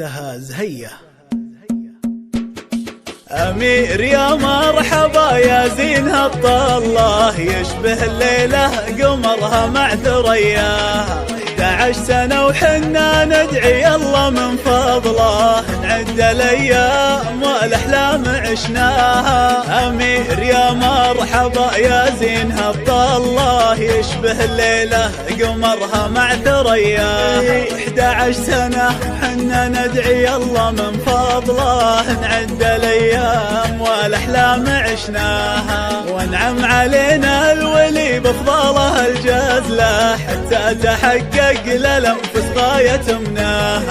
أختها زهية. أمير يا مرحبا يا زينها الطلة، يشبه الليلة قمرها مع ثرياها. 11 سنة وحنا ندعي الله من فضله، نعد الأيام والأحلام عشناها. أمير يا مرحبا يا زينها الطلة، يشبه الليلة قمرها مع ثرياها. 11 سنة حنا ندعي الله من فضله، نعد الأيام والأحلام عشناها. وانعم علينا الولي بفضله الجزلة، حتى تحقق للأنفس غاية مناها.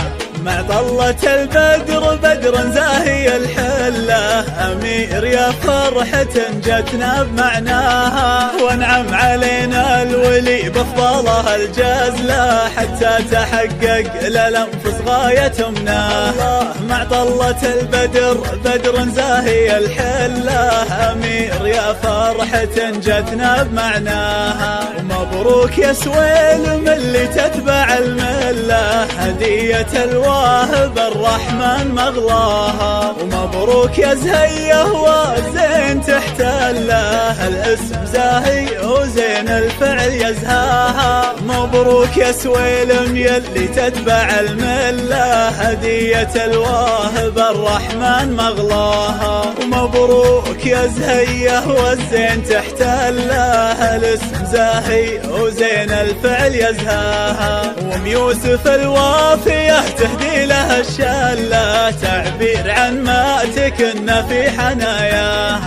مع طلة البدر بدر زاهي الحلة، أمير يا فرحة جتنا بمعناها. وانعم علينا الولي بفضله الجزلة، حتى تحقق للأنفس غاية مناها. مع طلة البدر بدر زاهي الحلة، أمير يا فرحة جتنا بمعناها. ومبروك يا سويلم اللي تتبع الملة، هدية الواهب الرحمن مغلاها. ومبروك يا زهية وزين تحتله، الاسم زاهي وزين الفعل يزهاها. مبروك يا سويلم يلي تتبع الملة، هدية الواهب الرحمن مغلاها. ومبروك يا زهية والزين تحتله، الاسم زاهي وزين الفعل يزهاها. وام يوسف الوافية تهدي لها الشلة، تعبير عن ما تكن في حناياها.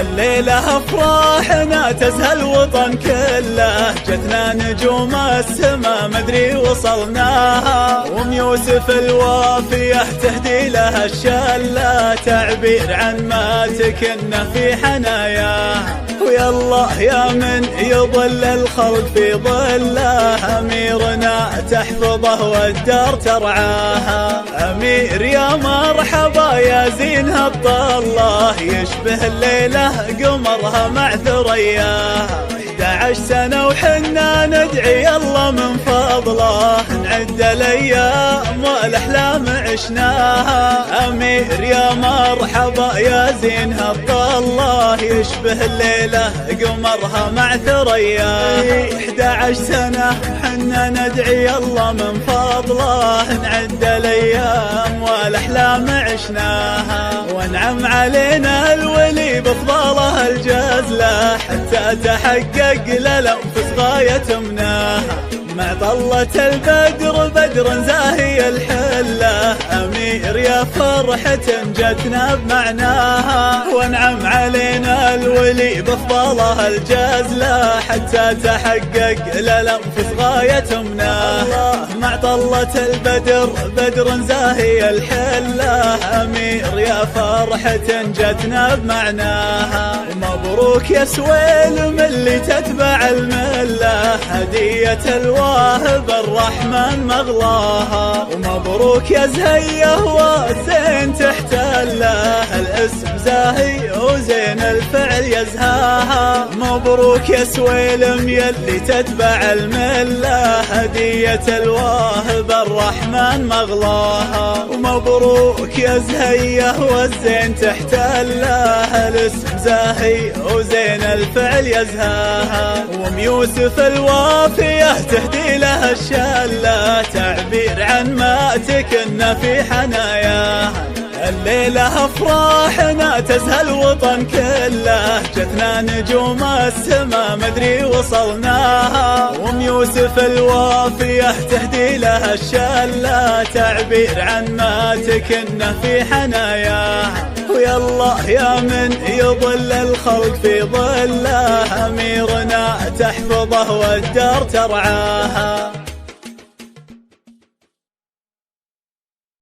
الليلة أفراحنا تزهى الوطن كله، جتنا نجوم السما مدري وصلناها. وام يوسف الوافية تهدي لها الشلة، تعبير عن ما تكن في حناياها. ويا الله يا من يظل الخلق في ظله، أميرنا تحفظه والدار ترعاها. أمير يا مرحبا يا زينها الطلة، يشبه الليلة قمرها مع ثرياها. 11 سنة وحنا ندعي الله من فضله، نعد الأيام والأحلام عشناها. أمير يا مرحبا يا زينها الطلة، يشبه الليلة قمرها مع ثرياها. 11 سنة حنا ندعي الله من فضله، نعد الأيام والأحلام عشناها. وانعم علينا الولي بفضله الجزلة، حتى تحقق للأنفس غاية مناها. مع طلة البدر بدر زاهي الحلة، أمير يا فرحة جتنا بمعناها. وانعم علينا الولي بفضله الجزلة، حتى تحقق للأنفس غاية مناها. مع طلة البدر بدر زاهي الحلة، أمير يا فرحة جتنا بمعناها. ومبروك يا سويلم اللي تتبع الملة، هدية الواهب الرحمن مغلاها. ومبروك يا زهية وزين تحتله، الاسم زاهي وزين الفعل يزهاها. مبروك يا سويلم يلي تتبع الملة، هدية الواهب الرحمن مغلاها. ومبروك يا زهية والزين تحتله، الاسم زاهي وزين الفعل يزهاها. وام يوسف الوافية تهدي لها الشلة، تعبير عن ما تكن في حناياها. الليلة أفراحنا تزهى الوطن كله، جتنا نجوم السما مدري وصلناها. وام يوسف الوافية تهدي لها الشلة، تعبير عن ما تكن في حناياها. ويا الله يا من يظل الخلق في ظله، أميرنا تحفظه والدار ترعاها.